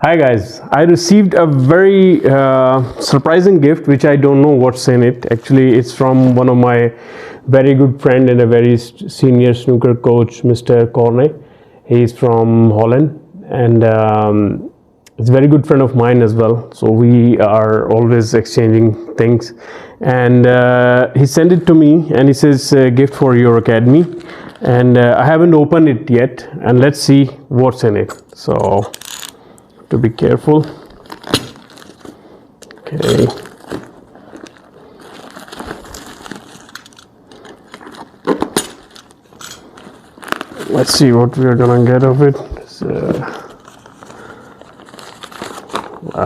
Hi guys, I received a very surprising gift which I don't know what's in it. Actually, it's from one of my very good friend and a very senior snooker coach, Mr. Corne. He's from Holland and it's a very good friend of mine as well. So we are always exchanging things. And he sent it to me and he says, gift for your academy. And I haven't opened it yet. And let's see what's in it. So to be careful. Okay. Let's see what we are gonna get of it.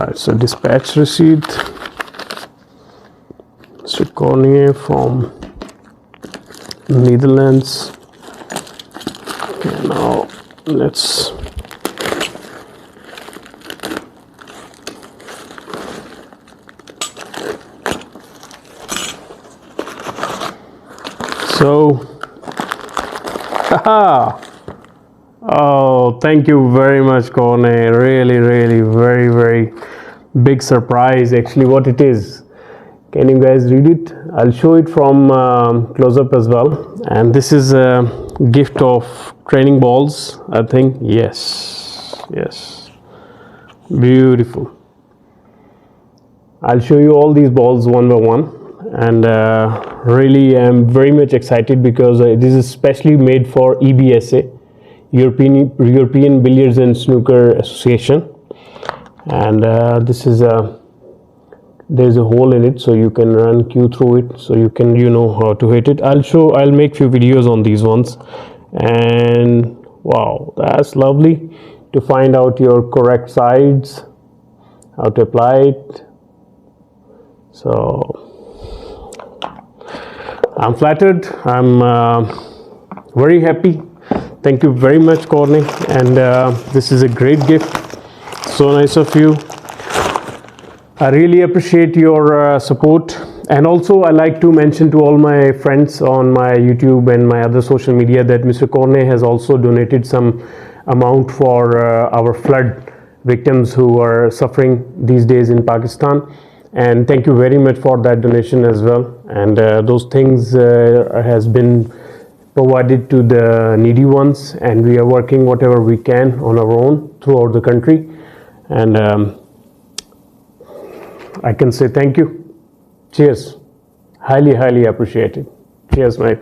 It's a dispatch receipt. Mr. Corne from Netherlands. Okay, now let's haha. Oh, thank you very much, Corne. Really, very big surprise. Actually, what it is. Can you guys read it? I'll show it from close up as well. And this is a gift of training balls, I think. Yes. Beautiful. I'll show you all these balls one by one. And really I'm very much excited because this is specially made for EBSA, European Billiards and Snooker Association. And there's a hole in it, so you can run cue through it, so you can how to hit it. I'll make few videos on these ones. And wow, that's lovely to find out your correct sides, how to apply it. So I'm flattered. I'm very happy. Thank you very much, Corne. And this is a great gift. So nice of you. I really appreciate your support. And also, I like to mention to all my friends on my YouTube and my other social media that Mr. Corne has also donated some amount for our flood victims who are suffering these days in Pakistan. And thank you very much for that donation as well. And those things has been provided to the needy ones, and we are working whatever we can on our own throughout the country. And I can say thank you. Cheers. Highly appreciated. Cheers, mate.